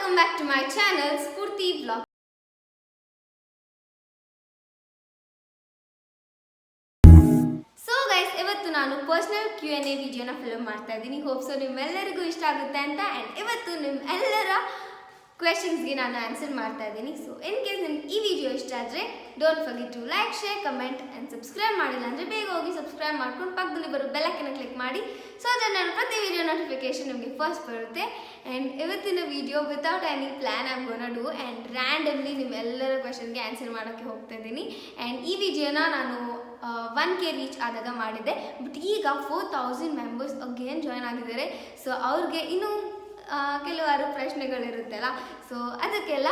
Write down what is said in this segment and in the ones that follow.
welcome back to my channel Spurti Vlog. So guys, ಇವತ್ತು ನಾನು personal Q&A ವಿಡಿಯೋನ film ಮಾಡ್ತಾ ಇದ್ದೀನಿ. ಹೋಪ್ ಸೊ ನಿಮ್ಮೆಲ್ಲರಿಗೂ ಇಷ್ಟ ಆಗುತ್ತೆ ಅಂತ. ಆ್ಯಂಡ್ ಇವತ್ತು ನಿಮ್ಮೆಲ್ಲರ ಕ್ವೆಶನ್ಸ್ಗೆ ನಾನು ಆನ್ಸರ್ ಮಾಡ್ತಾ ಇದ್ದೀನಿ. ಸೊ ಇನ್ ಕೇಸ್ ನಿಮ್ಗೆ ಈ ವಿಡಿಯೋ ಇಷ್ಟ ಆದರೆ don't forget to like, share, comment and subscribe ಮಾಡಿಲ್ಲ ಅಂದರೆ ಬೇಗ ಹೋಗಿ ಸಬ್ಸ್ಕ್ರೈಬ್ ಮಾಡ್ಕೊಂಡು ಪಕ್ಕದಲ್ಲಿ ಬರೋ ಬೆಲ್ ಐಕಾನ್ ಕ್ಲಿಕ್ ಮಾಡಿ. ಸೊ ದಟ್ ನಾನು ಪ್ರತಿ ವಿಡಿಯೋ ನೋಟಿಫಿಕೇಶನ್ ನಿಮಗೆ ಫಸ್ಟ್ ಬರುತ್ತೆ. ಆ್ಯಂಡ್ ಇವತ್ತಿನ video without any plan I am gonna do and randomly ನಿಮ್ಮೆಲ್ಲರ ಕ್ವೆಶನ್ಗೆ ಆನ್ಸರ್ ಮಾಡೋಕ್ಕೆ ಹೋಗ್ತಾ ಇದ್ದೀನಿ. ಆ್ಯಂಡ್ ಈ ವಿಡಿಯೋನ ನಾನು 1K ರೀಚ್ ಆದಾಗ ಮಾಡಿದ್ದೆ. ಬಟ್ ಈಗ 4000 ಮೆಂಬರ್ಸ್ ಅಗೇನ್ ಜಾಯ್ನ್ ಆಗಿದ್ದಾರೆ. ಸೊ ಅವ್ರಿಗೆ ಇನ್ನೂ ಕೆಲವಾರು ಪ್ರಶ್ನೆಗಳಿರುತ್ತಲ್ಲ, ಸೊ ಅದಕ್ಕೆಲ್ಲ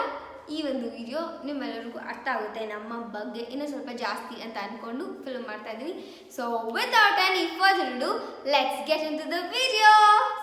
ಈ ಒಂದು ವಿಡಿಯೋ ನಿಮ್ಮೆಲ್ಲರಿಗೂ ಅರ್ಥ ಆಗುತ್ತೆ ನಮ್ಮ ಬಗ್ಗೆ ಇನ್ನೂ ಸ್ವಲ್ಪ ಜಾಸ್ತಿ ಅಂತ ಅಂದ್ಕೊಂಡು ಫಿಲ್ಮ್ ಮಾಡ್ತಾ ಇದ್ದೀನಿ. So without any further do let's get into the video.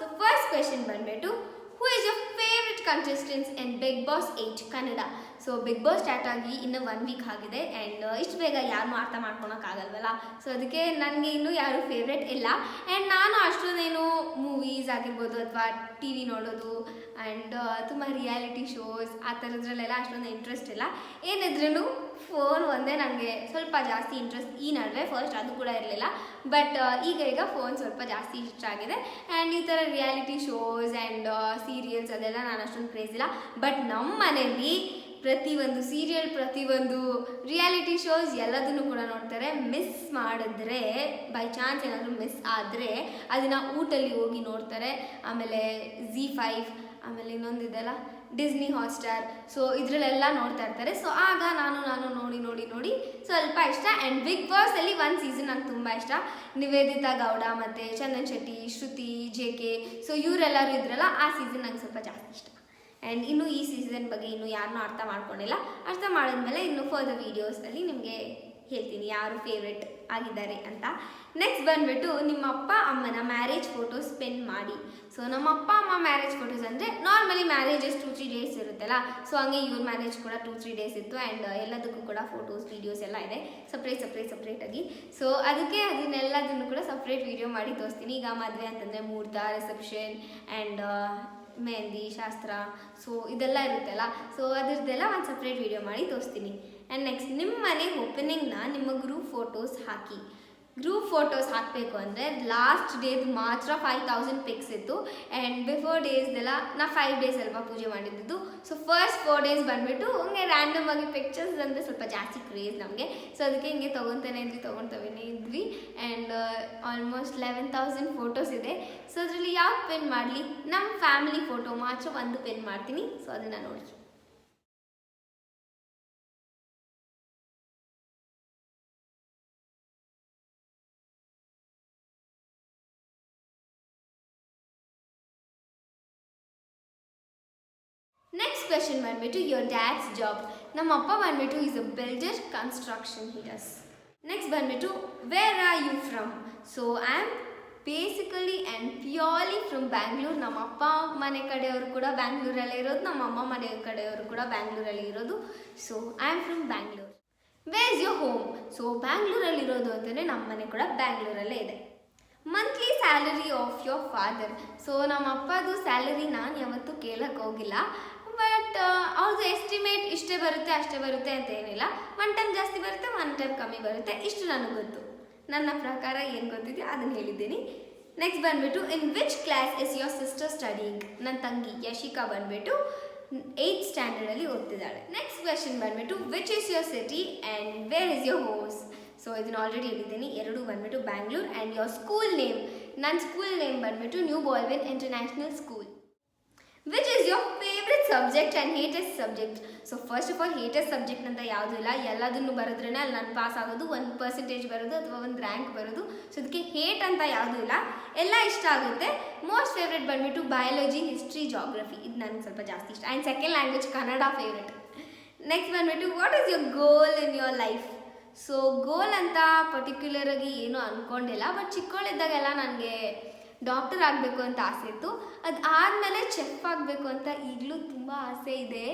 So first question ಬಂದ್ಬಿಟ್ಟು, who is your favourite contestants in Bigg Boss 8 Kannada? So Bigg Boss start ಆಗಿ ಇನ್ನೂ 1 ವೀಕ್ ಆಗಿದೆ ಆ್ಯಂಡ್ ಇಷ್ಟು ಬೇಗ ಯಾರನ್ನೂ ಅರ್ಥ ಮಾಡ್ಕೊಳಕ್ಕಾಗಲ್ವಲ್ಲ. ಸೊ ಅದಕ್ಕೆ ನನಗೆ ಇನ್ನೂ ಯಾರೂ ಫೇವ್ರೆಟ್ ಇಲ್ಲ. ಆ್ಯಂಡ್ ನಾನು ಅಷ್ಟೊಂದೇನು ಮೂವೀಸ್ ಆಗಿರ್ಬೋದು ಅಥವಾ ಟಿ ವಿ ನೋಡೋದು ಆ್ಯಂಡ್ ತುಂಬ ರಿಯಾಲಿಟಿ ಶೋಸ್ ಆ ಥರದ್ರಲ್ಲೆಲ್ಲ ಅಷ್ಟೊಂದು ಇಂಟ್ರೆಸ್ಟ್ ಇಲ್ಲ. ಏನಿದ್ರೂ ಫೋನ್ ಒಂದೇ ನನಗೆ ಸ್ವಲ್ಪ ಜಾಸ್ತಿ ಇಂಟ್ರೆಸ್ಟ್. ಈ ನಡುವೆ ಫಸ್ಟ್ ಅದು ಕೂಡ ಇರಲಿಲ್ಲ, ಬಟ್ ಈಗ ಫೋನ್ ಸ್ವಲ್ಪ ಜಾಸ್ತಿ ಇಷ್ಟ ಆಗಿದೆ. ಆ್ಯಂಡ್ ಈ ಥರ ರಿಯಾಲಿಟಿ ಶೋಸ್ ಆ್ಯಂಡ್ ಸೀರಿಯಲ್ಸ್ ಅದೆಲ್ಲ ನಾನು ಅಷ್ಟೊಂದು ಕ್ರೇಜ್ ಇಲ್ಲ. ಬಟ್ ನಮ್ಮ ಮನೆಯಲ್ಲಿ ಪ್ರತಿಯೊಂದು ಸೀರಿಯಲ್, ಪ್ರತಿಯೊಂದು ರಿಯಾಲಿಟಿ ಶೋಸ್ ಎಲ್ಲದನ್ನು ಕೂಡ ನೋಡ್ತಾರೆ. ಮಿಸ್ ಮಾಡಿದ್ರೆ, ಬೈ ಚಾನ್ಸ್ ಏನಾದರೂ ಮಿಸ್ ಆದರೆ ಅದನ್ನು ಊಟಲ್ಲಿ ಹೋಗಿ ನೋಡ್ತಾರೆ. ಆಮೇಲೆ ZEE5, ಆಮೇಲೆ ಇನ್ನೊಂದಿದೆಲ್ಲ ಡಿಸ್ನಿ ಹಾಟ್ಸ್ಟಾರ್, ಸೊ ಇದರಲ್ಲೆಲ್ಲ ನೋಡ್ತಾ ಇರ್ತಾರೆ. ಸೊ ಆಗ ನಾನು ನೋಡಿ ಸ್ವಲ್ಪ ಇಷ್ಟ. ಆ್ಯಂಡ್ ಬಿಗ್ ಬಾಸಲ್ಲಿ 1 ಸೀಸನ್ ನಂಗೆ ತುಂಬ ಇಷ್ಟ. ನಿವೇದಿತಾ ಗೌಡ ಮತ್ತು ಚಂದನ್ ಶೆಟ್ಟಿ, ಶ್ರುತಿ, JK, ಸೊ ಇವರೆಲ್ಲರೂ ಇದ್ರಲ್ಲ, ಆ ಸೀಸನ್ ನಂಗೆ ಸ್ವಲ್ಪ ಜಾಸ್ತಿ ಇಷ್ಟ. ಆ್ಯಂಡ್ ಇನ್ನೂ ಈ ಸೀಸನ್ ಬಗ್ಗೆ ಇನ್ನೂ ಯಾರನ್ನೂ ಅರ್ಥ ಮಾಡ್ಕೊಂಡಿಲ್ಲ. ಅರ್ಥ ಮಾಡಿದ್ಮೇಲೆ ಇನ್ನೂ ಫರ್ದರ್ ವೀಡಿಯೋಸಲ್ಲಿ ನಿಮಗೆ ಹೇಳ್ತೀನಿ ಯಾರು ಫೇವ್ರೆಟ್ ಆಗಿದ್ದಾರೆ ಅಂತ. ನೆಕ್ಸ್ಟ್ ಬಂದುಬಿಟ್ಟು, ನಿಮ್ಮ ಅಪ್ಪ ಅಮ್ಮನ ಮ್ಯಾರೇಜ್ ಫೋಟೋಸ್ ಪಿನ್ ಮಾಡಿ. ಸೊ ನಮ್ಮ ಅಪ್ಪ ಅಮ್ಮ ಮ್ಯಾರೇಜ್ ಫೋಟೋಸ್ ಅಂದರೆ ನಾರ್ಮಲಿ ಮ್ಯಾರೇಜಸ್ 2-3 ಡೇಸ್ ಇರುತ್ತಲ್ಲ, ಸೊ ಹಂಗೆ ಇವ್ರ ಮ್ಯಾರೇಜ್ ಕೂಡ 2-3 ಡೇಸ್ ಇತ್ತು. ಆ್ಯಂಡ್ ಎಲ್ಲದಕ್ಕೂ ಕೂಡ ಫೋಟೋಸ್ ವೀಡಿಯೋಸ್ ಎಲ್ಲ ಇದೆ ಸಪ್ರೇಟಾಗಿ. ಸೊ ಅದಕ್ಕೆ ಅದನ್ನೆಲ್ಲದನ್ನು ಕೂಡ ಸಪ್ರೇಟ್ ವೀಡಿಯೋ ಮಾಡಿ ತೋರಿಸ್ತೀನಿ. ಈಗ ಮದುವೆ ಅಂತಂದರೆ ಮುಹೂರ್ತ, ರಿಸೆಪ್ಷನ್ ಆ್ಯಂಡ್ ಮೆಹಂದಿ ಶಾಸ್ತ್ರ, ಸೊ ಇದೆಲ್ಲ ಇರುತ್ತಲ್ಲ, ಸೊ ಅದರದ್ದೆಲ್ಲ ಒಂದು ಸಪ್ರೇಟ್ ವೀಡಿಯೋ ಮಾಡಿ ತೋರಿಸ್ತೀನಿ. ಆ್ಯಂಡ್ ನೆಕ್ಸ್ಟ್, ನಿಮ್ಮ ಮನೆ ಓಪನಿಂಗ್ನ ನಿಮ್ಮ ಗ್ರೂಪ್ ಫೋಟೋಸ್ ಹಾಕಿ. ಗ್ರೂಪ್ ಫೋಟೋಸ್ ಹಾಕಬೇಕು ಅಂದರೆ ಲಾಸ್ಟ್ ಡೇದು ಮಾತ್ರ 5000 ಪಿಕ್ಸ್ ಇತ್ತು. ಆ್ಯಂಡ್ ಬಿಫೋರ್ ಡೇಸ್ದೆಲ್ಲ ನಾ 5 ಡೇಸ್ ಅಲ್ವಾ ಪೂಜೆ ಮಾಡಿದ್ದು. ಸೊ ಫಸ್ಟ್ 4 ಡೇಸ್ ಬಂದುಬಿಟ್ಟು ಹಂಗೆ ರ್ಯಾಂಡಮ್ ಆಗಿ ಪಿಕ್ಚರ್ಸ್ ಅಂದರೆ ಸ್ವಲ್ಪ ಜಾಸ್ತಿ ಕ್ರೇಜ್ ನಮಗೆ. ಸೊ ಅದಕ್ಕೆ ಹಿಂಗೆ ತೊಗೊತಾನೆ ಇದ್ವಿ. ಆ್ಯಂಡ್ ಆಲ್ಮೋಸ್ಟ್ 11000 ಫೋಟೋಸ್ ಇದೆ. ಸೊ ಅದರಲ್ಲಿ ಯಾವ ಪಿನ್ ಮಾಡಲಿ? ನಮ್ಮ ಫ್ಯಾಮಿಲಿ ಫೋಟೋ ಮಾತ್ರ ಒಂದು ಪಿನ್ ಮಾಡ್ತೀನಿ. ಸೊ ಅದನ್ನು ನೋಡಿ. ನೆಕ್ಸ್ಟ್ ಕ್ವೆಶನ್ ಬಂದ್ಬಿಟ್ಟು, ಯುವರ್ ಡ್ಯಾಡ್ಸ್ ಜಾಬ್? ನಮ್ಮ ಅಪ್ಪ ಬಂದ್ಬಿಟ್ಟು is a builder, construction he does. Next ಬಂದ್ಬಿಟ್ಟು, where are you from? So I am basically and purely from Bangalore. ನಮ್ಮ ಅಪ್ಪ ಮನೆ ಕಡೆಯವರು ಕೂಡ ಬ್ಯಾಂಗ್ಳೂರಲ್ಲೇ ಇರೋದು, ನಮ್ಮ ಅಮ್ಮ ಮನೆ ಕಡೆಯವರು ಕೂಡ ಬ್ಯಾಂಗ್ಳೂರಲ್ಲಿ ಇರೋದು. So I am from Bangalore. Where is your home? So ಬ್ಯಾಂಗ್ಳೂರಲ್ಲಿರೋದು ಅಂತಲೇ ನಮ್ಮ ಮನೆ ಕೂಡ ಬ್ಯಾಂಗ್ಳೂರಲ್ಲೇ ಇದೆ. Monthly salary of your father? So ನಮ್ಮ ಅಪ್ಪದು ಸ್ಯಾಲರಿ ನಾನು ಯಾವತ್ತೂ ಕೇಳಕ್ಕೆ ಹೋಗಿಲ್ಲ. ಬಟ್ ಅವ್ರದ್ದು ಎಸ್ಟಿಮೇಟ್ ಇಷ್ಟೇ ಬರುತ್ತೆ ಅಷ್ಟೇ ಬರುತ್ತೆ ಅಂತ ಏನಿಲ್ಲ. 1 ಟೈಮ್ ಜಾಸ್ತಿ ಬರುತ್ತೆ, 1 ಟೈಮ್ ಕಮ್ಮಿ ಬರುತ್ತೆ, ಇಷ್ಟು ನನಗೆ ಗೊತ್ತು. ನನ್ನ ಪ್ರಕಾರ ಏನು ಗೊತ್ತಿದೆ ಅದನ್ನು ಹೇಳಿದ್ದೀನಿ. ನೆಕ್ಸ್ಟ್ ಬಂದುಬಿಟ್ಟು, in which class is your sister studying? ನನ್ನ ತಂಗಿ ಯಶಿಕಾ ಬಂದುಬಿಟ್ಟು 8th ಸ್ಟ್ಯಾಂಡರ್ಡಲ್ಲಿ ಓದ್ತಿದ್ದಾಳೆ. ನೆಕ್ಸ್ಟ್ ಕ್ವೆಶನ್ ಬಂದುಬಿಟ್ಟು, which is your city and where is your house? So ಇದನ್ನು ಆಲ್ರೆಡಿ ಹೇಳಿದ್ದೀನಿ, ಎರಡು ಬಂದುಬಿಟ್ಟು Bangalore. And your school name? ನನ್ನ ಸ್ಕೂಲ್ ನೇಮ್ ಬಂದುಬಿಟ್ಟು new Baldwin international school. Which is your favourite subject and hatest subject? So first of all hatest subject ಅಂತ ಯಾವುದೂ ಇಲ್ಲ, ಎಲ್ಲದನ್ನು ಬರೆದ್ರೇ ಅಲ್ಲಿ ನಾನು ಪಾಸ್ ಆಗೋದು, 1% ಬರೋದು ಅಥವಾ 1 ರ್ಯಾಂಕ್ ಬರೋದು. ಸೊ ಅದಕ್ಕೆ ಹೇಟ್ ಅಂತ ಯಾವುದೂ ಇಲ್ಲ, ಎಲ್ಲ ಇಷ್ಟ ಆಗುತ್ತೆ. ಮೋಸ್ಟ್ ಫೇವ್ರೆಟ್ ಬಂದುಬಿಟ್ಟು ಬಯಾಲಜಿ, ಹಿಸ್ಟ್ರಿ, ಜಾಗ್ರಫಿ, ಇದು ನನಗೆ ಸ್ವಲ್ಪ ಜಾಸ್ತಿ ಇಷ್ಟ. And second language Kannada favourite. Next ಬಂದುಬಿಟ್ಟು, what is your goal in your life? So goal ಅಂತ ಪರ್ಟಿಕ್ಯುಲರಾಗಿ ಏನೂ ಅಂದ್ಕೊಂಡಿಲ್ಲ. ಬಟ್ ಚಿಕ್ಕವಳಿದ್ದಾಗೆಲ್ಲ ನನಗೆ ಡಾಕ್ಟರ್ ಆಗಬೇಕು ಅಂತ ಆಸೆ ಇತ್ತು. ಅದು ಆದಮೇಲೆ ಚೆಫ್ ಆಗಬೇಕು ಅಂತ ಈಗಲೂ ತುಂಬ ಆಸೆ ಇದೆ.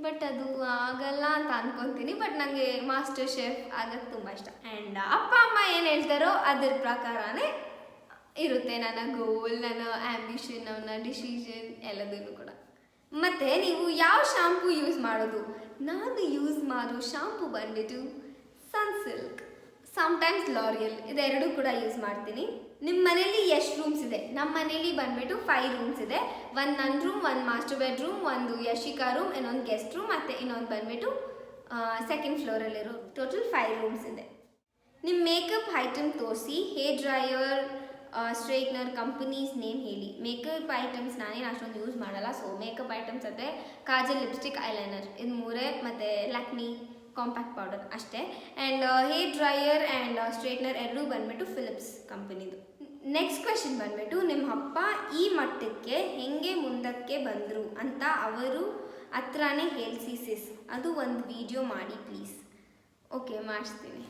ಬಟ್ ಅದು ಆಗಲ್ಲ ಅಂತ ಅಂದ್ಕೊತೀನಿ. ಬಟ್ ನನಗೆ ಮಾಸ್ಟರ್ ಶೆಫ್ ಆಗೋಕ್ಕೆ ತುಂಬ ಇಷ್ಟ. ಆ್ಯಂಡ್ ಅಪ್ಪ ಅಮ್ಮ ಏನು ಹೇಳ್ತಾರೋ ಅದ್ರ ಪ್ರಕಾರನೇ ಇರುತ್ತೆ ನನ್ನ ಗೋಲ್, ನನ್ನ ಆ್ಯಂಬಿಷನ್, ನನ್ನ ಡಿಸಿಷನ್ ಎಲ್ಲದನ್ನು ಕೂಡ. ಮತ್ತು ನೀವು ಯಾವ ಶಾಂಪೂ ಯೂಸ್ ಮಾಡೋದು? ನಾನು ಯೂಸ್ ಮಾಡೋ ಶಾಂಪೂ ಬಂದ್ಬಿಟ್ಟು ಸನ್ಸಿಲ್ಕ್, ಸಮ್ಟೈಮ್ಸ್ ಲಾರಿಯಲ್, ಇದೆರಡೂ ಕೂಡ ಯೂಸ್ ಮಾಡ್ತೀನಿ. ನಿಮ್ಮ ಮನೇಲಿ ಎಷ್ಟು ರೂಮ್ಸ್ ಇದೆ? ನಮ್ಮ ಮನೇಲಿ ಬಂದ್ಬಿಟ್ಟು 5 ರೂಮ್ಸ್ ಇದೆ. ಒಂದು ನನ್ನ ರೂಮ್, ಒಂದು ಮಾಸ್ಟರ್ ಬೆಡ್ರೂಮ್, ಒಂದು ಯಶಿಕಾ ರೂಮ್, ಇನ್ನೊಂದು ಗೆಸ್ಟ್ ರೂಮ್, ಮತ್ತು ಇನ್ನೊಂದು ಬಂದ್ಬಿಟ್ಟು ಸೆಕೆಂಡ್ ಫ್ಲೋರಲ್ಲಿರೋ ಟೋಟಲ್ 5 ರೂಮ್ಸ್ ಇದೆ. ನಿಮ್ಮ ಮೇಕಪ್ ಐಟಮ್ ತೋರಿಸಿ, hair dryer, straightener, companies name ಹೇಳಿ. ಮೇಕಪ್ ಐಟಮ್ಸ್ ನಾನೇನು ಅಷ್ಟೊಂದು ಯೂಸ್ ಮಾಡಲ್ಲ. ಸೊ ಮೇಕಪ್ ಐಟಮ್ಸ್ ಅಂದರೆ ಕಾಜಲ್, ಲಿಪ್ಸ್ಟಿಕ್, ಐಲೈನರ್, ಇದು ಮೂರೇ, ಮತ್ತು ಲ್ಯಾಕ್ಮಿ ಕಾಂಪ್ಯಾಕ್ಟ್ ಪೌಡರ್ ಅಷ್ಟೇ. And hair dryer and straightener ಎರಡೂ ಬಂದ್ಬಿಟ್ಟು ಫಿಲಿಪ್ಸ್ ಕಂಪನಿದು. ನೆಕ್ಸ್ಟ್ ಕ್ವೆಶನ್ ಬಂದ್ಬಿಟ್ಟು, ನಿಮ್ಮ ಅಪ್ಪ ಈ ಮಟ್ಟಕ್ಕೆ ಹೆಂಗೆ ಮುಂದಕ್ಕೆ ಬಂದರು ಅಂತ ಅವರು ಹತ್ರನೇ ಹೇಳಿಸಿ ಸಿಸ್, ಅದು ಒಂದು ವಿಡಿಯೋ ಮಾಡಿ ಪ್ಲೀಸ್. ಓಕೆ, ಮಾಡಿಸ್ತೀನಿ.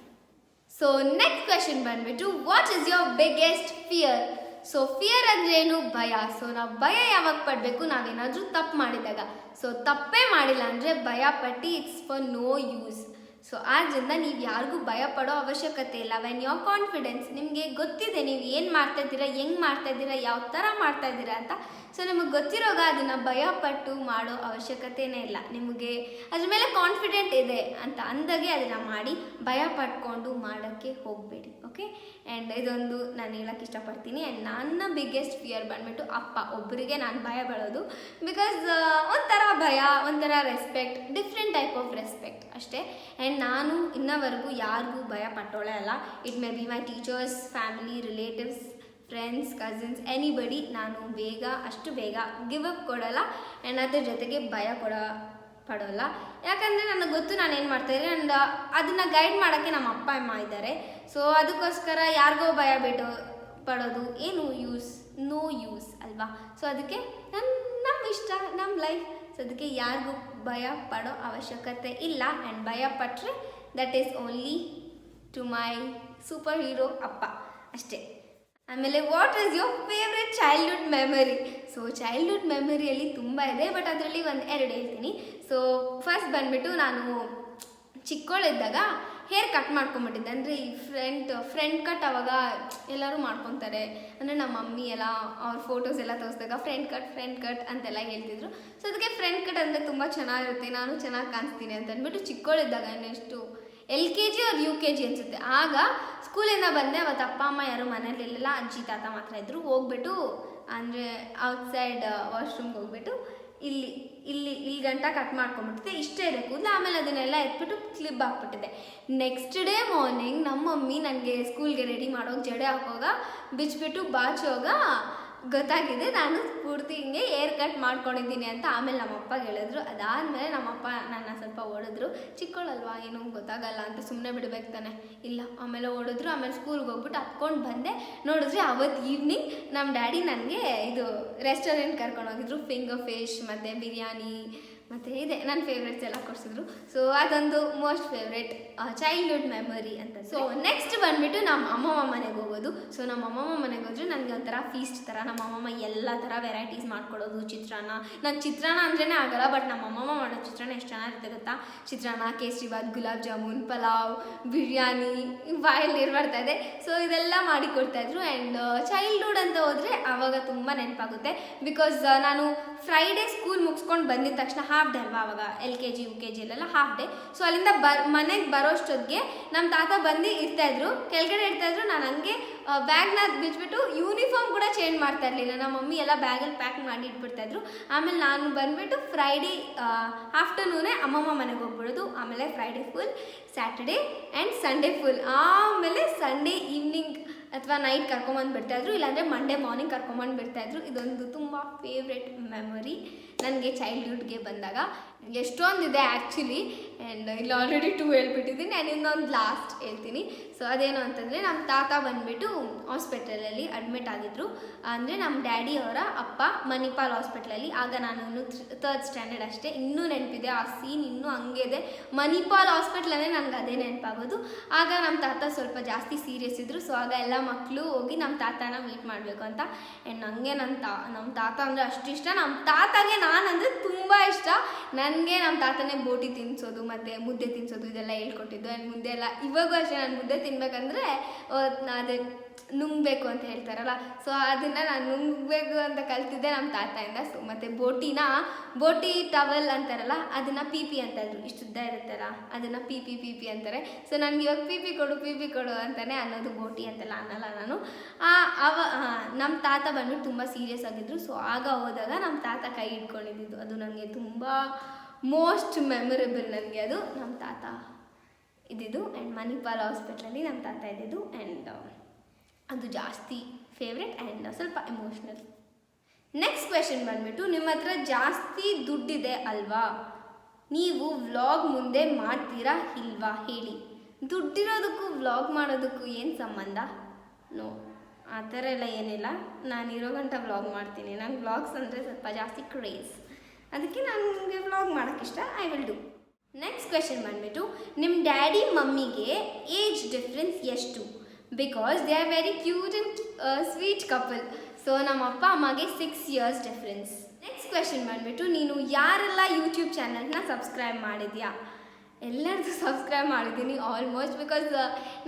ಸೊ ನೆಕ್ಸ್ಟ್ ಕ್ವೆಶನ್ ಬಂದ್ಬಿಟ್ಟು, what is your biggest fear? So fear ಅಂದ್ರೆ ಏನು? ಭಯ. ಸೊ ನಾವು ಭಯ ಯಾವಾಗ ಪಡಬೇಕು? ನಾವೇನಾದರೂ ತಪ್ಪು ಮಾಡಿದಾಗ. ಸೊ ತಪ್ಪೇ ಮಾಡಿಲ್ಲ ಅಂದರೆ ಭಯ ಪಟ್ಟು it's for no use. So ಆದ್ದರಿಂದ ನೀವು ಯಾರಿಗೂ ಭಯ ಪಡೋ ಅವಶ್ಯಕತೆ ಇಲ್ಲ. ವೆನ್ ಯೋರ್ ಕಾನ್ಫಿಡೆನ್ಸ್, ನಿಮಗೆ ಗೊತ್ತಿದೆ ನೀವು ಏನು ಮಾಡ್ತಾಯಿದ್ದೀರಾ, ಹೆಂಗೆ ಮಾಡ್ತಾಯಿದ್ದೀರಾ, ಯಾವ ಥರ ಮಾಡ್ತಾಯಿದ್ದೀರಾ ಅಂತ. ಸೊ ನಿಮಗೆ ಗೊತ್ತಿರೋಗ ಅದನ್ನು ಭಯ ಪಟ್ಟು ಮಾಡೋ ಅವಶ್ಯಕತೆಯೇ ಇಲ್ಲ. ನಿಮಗೆ ಅದ್ರ ಮೇಲೆ ಕಾನ್ಫಿಡೆಂಟ್ ಇದೆ ಅಂತ ಅಂದಾಗೆ ಅದನ್ನು ಮಾಡಿ, ಭಯ ಪಟ್ಕೊಂಡು ಮಾಡೋಕ್ಕೆ ಹೋಗಬೇಡಿ. ಓಕೆ, ಆ್ಯಂಡ್ ಇದೊಂದು ನಾನು ಹೇಳೋಕ್ಕೆ ಇಷ್ಟಪಡ್ತೀನಿ. ಆ್ಯಂಡ್ ನನ್ನ ಬಿಗ್ಗೆಸ್ಟ್ ಫಿಯರ್ ಬಂದ್ಬಿಟ್ಟು ಅಪ್ಪ ಒಬ್ಬರಿಗೆ ನಾನು ಭಯ ಬೀಳೋದು. ಬಿಕಾಸ್ ಒಂಥರ ಭಯ, ಒಂಥರ respect, different type of respect ಅಷ್ಟೇ. ಆ್ಯಂಡ್ ನಾನು ಇನ್ನವರೆಗೂ ಯಾರಿಗೂ ಭಯ ಪಟ್ಟೋಳೆ ಅಲ್ಲ. It may be my teachers, family, relatives, friends, cousins, anybody. ನಾನು ಅಷ್ಟು ಬೇಗ ಗಿವ್ ಅಪ್ ಕೊಡೋಲ್ಲ. ಆ್ಯಂಡ್ ಅದ್ರ ಜೊತೆಗೆ ಭಯ ಪಡೋಲ್ಲ. ಯಾಕಂದರೆ ನನಗೆ ಗೊತ್ತು ನಾನು ಏನು ಮಾಡ್ತಾಯಿದ್ದೆ. ಆ್ಯಂಡ್ ಅದನ್ನು ಗೈಡ್ ಮಾಡೋಕ್ಕೆ ನಮ್ಮ ಅಪ್ಪ ಅಮ್ಮ ಇದ್ದಾರೆ. ಸೊ ಅದಕ್ಕೋಸ್ಕರ ಯಾರಿಗೋ ಭಯ ಪಡೋದು ಏನು ಯೂಸ್? ನೋ ಯೂಸ್ ಅಲ್ವಾ? ಸೊ ಅದಕ್ಕೆ ನಮ್ಮ ಇಷ್ಟ, ನಮ್ಮ ಲೈಫ್. ಸೊ ಅದಕ್ಕೆ ಯಾರಿಗೂ ಭಯ ಪಡೋ ಅವಶ್ಯಕತೆ ಇಲ್ಲ. ಆ್ಯಂಡ್ ಭಯ ಪಟ್ಟರೆ that is only to my super hero ಅಪ್ಪ ಅಷ್ಟೇ. ಆಮೇಲೆ what is your favourite childhood memory? So childhood ಮೆಮರಿಯಲ್ಲಿ ತುಂಬ ಇದೆ, ಬಟ್ ಅದರಲ್ಲಿ 1-2 ಹೇಳ್ತೀನಿ. ಸೊ ಫಸ್ಟ್ ಬಂದುಬಿಟ್ಟು ನಾನು ಚಿಕ್ಕವಳಿದ್ದಾಗ ಹೇರ್ ಕಟ್ ಮಾಡ್ಕೊಂಬಿಟ್ಟಿದ್ದೆ. ಅಂದರೆ ಈ ಫ್ರಂಟ್ ಕಟ್ ಅವಾಗ ಎಲ್ಲರೂ ಮಾಡ್ಕೊತಾರೆ. ಅಂದರೆ ನಮ್ಮ ಮಮ್ಮಿ ಎಲ್ಲ ಅವ್ರ ಫೋಟೋಸ್ ಎಲ್ಲ ತೋರಿಸಿದಾಗ ಫ್ರಂಟ್ ಕಟ್ ಅಂತೆಲ್ಲ ಹೇಳ್ತಿದ್ರು. ಸೊ ಅದಕ್ಕೆ ಫ್ರಂಟ್ ಕಟ್ ಅಂದರೆ ತುಂಬ ಚೆನ್ನಾಗಿರುತ್ತೆ, ನಾನು ಚೆನ್ನಾಗಿ ಕಾಣಿಸ್ತೀನಿ ಅಂತ ಅಂದ್ಬಿಟ್ಟು ಚಿಕ್ಕವಳಿದ್ದಾಗ ಎಷ್ಟು LKG or UKG ಅನಿಸುತ್ತೆ, ಆಗ ಸ್ಕೂಲಿಂದ ಬಂದೆ. ಅವತ್ತು ಅಪ್ಪ ಅಮ್ಮ ಯಾರು ಮನೇಲಿಲ್ಲ, ಅಜ್ಜಿ ತಾತ ಮಾತ್ರ ಇದ್ದರು. ಹೋಗ್ಬಿಟ್ಟು ಅಂದರೆ ಔಟ್ಸೈಡ್ ವಾಶ್ರೂಮ್ಗೆ ಹೋಗ್ಬಿಟ್ಟು ಇಲ್ಲಿ ಗಂಟ ಕಟ್ ಮಾಡ್ಕೊಂಬಿಟ್ಟಿದ್ದೆ. ಇಷ್ಟೇ ಇದೆ ಕೂದಲು. ಆಮೇಲೆ ಅದನ್ನೆಲ್ಲ ಎತ್ಬಿಟ್ಟು ಕ್ಲಿಪ್ ಹಾಕ್ಬಿಟ್ಟಿದ್ದೆ. ನೆಕ್ಸ್ಟ್ ಡೇ ಮಾರ್ನಿಂಗ್ ನಮ್ಮ ಮಮ್ಮಿ ನನಗೆ ಸ್ಕೂಲ್ಗೆ ರೆಡಿ ಮಾಡೋಗಿ ಜಡೆ ಹಾಕೋಗ ಬಿಚ್ಚಿಬಿಟ್ಟು ಬಾಚೋಗ ಗೊತ್ತಾಗಿದೆ ನಾನು ಪೂರ್ತಿ ಹಿಂಗೆ ಏರ್ ಕಟ್ ಮಾಡ್ಕೊಂಡಿದ್ದೀನಿ ಅಂತ. ಆಮೇಲೆ ನಮ್ಮಪ್ಪಗೆ ಹೇಳಿದ್ರು. ಅದಾದಮೇಲೆ ನಮ್ಮಪ್ಪ ನನ್ನ ಸ್ವಲ್ಪ ಓಡಿದ್ರು. ಚಿಕ್ಕವಳಲ್ವಾ, ಏನೂ ಗೊತ್ತಾಗಲ್ಲ ಅಂತ ಸುಮ್ಮನೆ ಬಿಡಬೇಕು ತಾನೆ, ಇಲ್ಲ. ಆಮೇಲೆ ಓಡಿದ್ರು. ಆಮೇಲೆ ಸ್ಕೂಲ್ಗೆ ಹೋಗ್ಬಿಟ್ಟು ಹತ್ಕೊಂಡು ಬಂದೆ. ನೋಡಿದ್ರೆ ಅವತ್ತು ಈವ್ನಿಂಗ್ ನಮ್ಮ ಡ್ಯಾಡಿ ನನಗೆ ಇದು ರೆಸ್ಟೋರೆಂಟ್ ಕರ್ಕೊಂಡು ಹೋಗಿದ್ರು. ಫಿಂಗರ್ ಫಿಶ್ ಮತ್ತು ಬಿರಿಯಾನಿ ಮತ್ತು ಇದೆ ನನ್ನ ಫೇವ್ರೆಟ್ಸ್ ಎಲ್ಲ ಕೊಡಿಸಿದ್ರು. ಸೊ ಅದೊಂದು ಮೋಸ್ಟ್ ಫೇವ್ರೆಟ್ ಚೈಲ್ಡ್ಹುಡ್ ಮೆಮೊರಿ ಅಂತ. ಸೊ ನೆಕ್ಸ್ಟ್ ಬಂದುಬಿಟ್ಟು ನಮ್ಮ ಅಮ್ಮಮ್ಮ ಮನೆಗೆ ಹೋಗೋದು. ಸೊ ನಮ್ಮ ಅಮ್ಮಮ್ಮ ಮನೆಗೆ ಹೋದರೆ ನನಗೆ ಒಂಥರ ಫೀಸ್ಟ್ ಥರ. ನಮ್ಮ ಅಮ್ಮಮ್ಮ ಎಲ್ಲ ಥರ ವೆರೈಟೀಸ್ ಮಾಡ್ಕೊಡೋದು. ಚಿತ್ರಾನ್ನ, ನಂಗೆ ಚಿತ್ರಾನ್ನ ಅಂದ್ರೇ ಆಗಲ್ಲ, ಬಟ್ ನಮ್ಮ ಅಮ್ಮಮ್ಮ ಮಾಡೋ ಚಿತ್ರಾನ್ನ ಎಷ್ಟು ಚೆನ್ನಾಗಿರುತ್ತೆ ಗೊತ್ತಾ? ಚಿತ್ರಾನ್ನ, ಕೇಸರಿಬಾತ್, ಗುಲಾಬ್ ಜಾಮೂನ್, ಪಲಾವ್, ಬಿರಿಯಾನಿ, ಬಾಯಲ್ಲಿ ನೀರು ಬರ್ತಾ ಇದೆ. ಸೊ ಇದೆಲ್ಲ ಮಾಡಿಕೊಡ್ತಾಯಿದ್ರು. ಆ್ಯಂಡ್ ಚೈಲ್ಡ್ಹುಡ್ ಅಂತ ಹೋದರೆ ಆವಾಗ ತುಂಬ ನೆನಪಾಗುತ್ತೆ. ಬಿಕಾಸ್ ನಾನು ಫ್ರೈಡೇ ಸ್ಕೂಲ್ ಮುಗಿಸ್ಕೊಂಡು ಬಂದಿದ್ದ ತಕ್ಷಣ ಹಾಫ್ ಡೇ ಅಲ್ವಾ, ಆವಾಗ LKG UKG ಅಲ್ಲೆಲ್ಲ ಹಾಫ್ ಡೇ. ಸೊ ಅಲ್ಲಿಂದ ಮನೆಗೆ ಬರೋಷ್ಟೊತ್ತಿಗೆ ನಮ್ಮ ತಾತ ಬಂದು ಇರ್ತಾಯಿದ್ರು, ಕೆಳಗಡೆ ಇರ್ತಾಯಿದ್ರು. ನಾನು ಹಂಗೆ ಬ್ಯಾಗ್ನ ಬಿಚ್ಚಿಬಿಟ್ಟು ಯೂನಿಫಾರ್ಮ್ ಕೂಡ ಚೇಂಜ್ ಮಾಡ್ತಾ ಇರಲಿಲ್ಲ. ನಮ್ಮ ಮಮ್ಮಿ ಎಲ್ಲ ಬ್ಯಾಗಲ್ಲಿ ಪ್ಯಾಕ್ ಮಾಡಿ ಇಟ್ಬಿಡ್ತಾಯಿದ್ರು. ಆಮೇಲೆ ನಾನು ಬಂದುಬಿಟ್ಟು ಫ್ರೈಡೇ ಆಫ್ಟರ್ನೂನೇ ಅಮ್ಮಮ್ಮ ಮನೆಗೆ ಹೋಗ್ಬಿಡೋದು. ಆಮೇಲೆ Friday full, Saturday and Sunday full. ಆಮೇಲೆ ಸಂಡೇ ಈವ್ನಿಂಗ್ ಅಥವಾ ನೈಟ್ ಕರ್ಕೊಂಬಂದು ಬಿಡ್ತಾಯಿದ್ರು, ಇಲ್ಲಾಂದರೆ ಮಂಡೇ ಮಾರ್ನಿಂಗ್ ಕರ್ಕೊಂಬಂದು ಬಿಡ್ತಾಯಿದ್ರು. ಇದೊಂದು ತುಂಬ ಫೇವ್ರೆಟ್ ಮೆಮೊರಿ ನನಗೆ ಚೈಲ್ಡ್ಹುಡ್ಗೆ ಬಂದಾಗ. ಎಷ್ಟೊಂದಿದೆ ಆ್ಯಕ್ಚುಲಿ, ಆ್ಯಂಡ್ ಇಲ್ಲಿ ಆಲ್ರೆಡಿ 2 ಹೇಳ್ಬಿಟ್ಟಿದ್ದೀನಿ. ಆ್ಯಂಡ್ ಇನ್ನೊಂದು ಲಾಸ್ಟ್ ಹೇಳ್ತೀನಿ. ಸೊ ಅದೇನು ಅಂತಂದರೆ, ನಮ್ಮ ತಾತ ಬಂದುಬಿಟ್ಟು ಹಾಸ್ಪಿಟಲಲ್ಲಿ ಅಡ್ಮಿಟ್ ಆಗಿದ್ದರು. ಅಂದರೆ ನಮ್ಮ ಡ್ಯಾಡಿ ಅವರ ಅಪ್ಪ ಮಣಿಪಾಲ್ ಹಾಸ್ಪಿಟ್ಲಲ್ಲಿ. ಆಗ ನಾನು ಇನ್ನೂ 3rd ಸ್ಟ್ಯಾಂಡರ್ಡ್ ಅಷ್ಟೇ. ಇನ್ನೂ ನೆನಪಿದೆ ಆ ಸೀನ್, ಇನ್ನೂ ಹಂಗೆ ಇದೆ. ಮಣಿಪಾಲ್ ಹಾಸ್ಪಿಟ್ಲಲ್ಲೇ ನನಗೆ ಅದೇ ನೆನಪಾಗೋದು. ಆಗ ನಮ್ಮ ತಾತ ಸ್ವಲ್ಪ ಜಾಸ್ತಿ ಸೀರಿಯಸ್ ಇದ್ದರು. ಸೊ ಆಗ ಎಲ್ಲ ಮಕ್ಕಳು ಹೋಗಿ ನಮ್ಮ ತಾತನ ಮೀಟ್ ಮಾಡಬೇಕು ಅಂತ. ಆ್ಯಂಡ್ ನನಗೆ ನಮ್ಮ ತಾತ ಅಂದರೆ ಅಷ್ಟು ಇಷ್ಟ. ನಮ್ಮ ತಾತಗೆ ನಾನಂದರೆ ತುಂಬ ಇಷ್ಟ. ನನಗೆ ನಮ್ಮ ತಾತನೇ ಬೋಟಿ ತಿನ್ನಿಸೋದು ಮತ್ತು ಮುದ್ದೆ ತಿನ್ನಿಸೋದು ಇದೆಲ್ಲ ಹೇಳ್ಕೊಟ್ಟಿದ್ದು. ಆ್ಯಂಡ್ ಮುದ್ದೆ ಎಲ್ಲ ಇವಾಗೂ ಅಷ್ಟೇ. ನಾನು ಮುದ್ದೆ ತಿನ್ನಬೇಕಂದ್ರೆ ಅದೇ ನುಂಗಬೇಕು ಅಂತ ಹೇಳ್ತಾರಲ್ಲ, ಸೊ ಅದನ್ನು ನಾನು ನುಂಗಬೇಕು ಅಂತ ಕಲ್ತಿದ್ದೆ ನಮ್ಮ ತಾತಯಿಂದ. ಸೊ ಮತ್ತು ಬೋಟಿ ಟವಲ್ ಅಂತಾರಲ್ಲ, ಅದನ್ನು ಪಿ ಪಿ ಅಂತಂದರು. ಇಷ್ಟು ಉದ್ದ ಇರುತ್ತಲ್ಲ ಅದನ್ನು ಪಿ ಪಿ ಅಂತಾರೆ. ಸೊ ನನಗೆ ಇವಾಗ ಪಿ ಪಿ ಕೊಡು ಅಂತಲೇ ಅನ್ನೋದು, ಬೋಟಿ ಅಂತೆಲ್ಲ ಅನ್ನಲ್ಲ ನಾನು. ನಮ್ಮ ತಾತ ಬಂದ್ಬಿಟ್ಟು ತುಂಬ ಸೀರಿಯಸ್ ಆಗಿದ್ರು. ಸೊ ಆಗ ಹೋದಾಗ ನಮ್ಮ ತಾತ ಕೈ ಹಿಡ್ಕೊಂಡಿದ್ದು, ಅದು ನನಗೆ ತುಂಬ ಮೋಸ್ಟ್ ಮೆಮೊರೇಬಲ್. ನನಗೆ ಅದು ನಮ್ಮ ತಾತ ಇದ್ದಿದ್ದು. ಆ್ಯಂಡ್ ಮಣಿಪಾಲ್ ಹಾಸ್ಪಿಟ್ಲಲ್ಲಿ ನಮ್ಮ ತಾತ ಇದ್ದಿದ್ದು. ಆ್ಯಂಡ್ ಅದು ಜಾಸ್ತಿ ಫೇವ್ರೆಟ್ ಆ್ಯಂಡ್ ಸ್ವಲ್ಪ ಎಮೋಷ್ನಲ್. ನೆಕ್ಸ್ಟ್ ಕ್ವೆಶನ್ ಬಂದ್ಬಿಟ್ಟು, ನಿಮ್ಮ ಹತ್ರ ಜಾಸ್ತಿ ದುಡ್ಡಿದೆ ಅಲ್ವಾ, ನೀವು ವ್ಲಾಗ್ ಮುಂದೆ ಮಾಡ್ತೀರಾ ಇಲ್ವಾ ಹೇಳಿ. ದುಡ್ಡಿರೋದಕ್ಕೂ ವ್ಲಾಗ್ ಮಾಡೋದಕ್ಕೂ ಏನು ಸಂಬಂಧ? ನೋ, ಆ ಥರ ಎಲ್ಲ ಏನಿಲ್ಲ. ನಾನು ಇರೋ ಗಂಟ ವ್ಲಾಗ್ ಮಾಡ್ತೀನಿ. ನಂಗೆ ವ್ಲಾಗ್ಸ್ ಅಂದರೆ ಸ್ವಲ್ಪ ಜಾಸ್ತಿ ಕ್ರೇಜ್, ಅದಕ್ಕೆ ನನಗೆ ವ್ಲಾಗ್ ಮಾಡೋಕ್ಕಿಷ್ಟ. I will do. Next question ಬಂದ್ಬಿಟ್ಟು, ನಿಮ್ಮ ಡ್ಯಾಡಿ ಮಮ್ಮಿಗೆ ಏಜ್ ಡಿಫ್ರೆನ್ಸ್ ಎಷ್ಟು? Because they are very cute and sweet couple. So ನಮ್ಮ ಅಪ್ಪ ಅಮ್ಮಗೆ 6 years ಡಿಫ್ರೆನ್ಸ್. ನೆಕ್ಸ್ಟ್ ಕ್ವೆಶನ್ ಬಂದ್ಬಿಟ್ಟು, ನೀನು ಯಾರೆಲ್ಲ ಯೂಟ್ಯೂಬ್ ಚಾನಲ್ನ ಸಬ್ಸ್ಕ್ರೈಬ್ ಮಾಡಿದ್ಯಾ? ಎಲ್ಲರದ್ದು ಸಬ್ಸ್ಕ್ರೈಬ್ ಮಾಡಿದ್ದೀನಿ ಆಲ್ಮೋಸ್ಟ್. ಬಿಕಾಸ್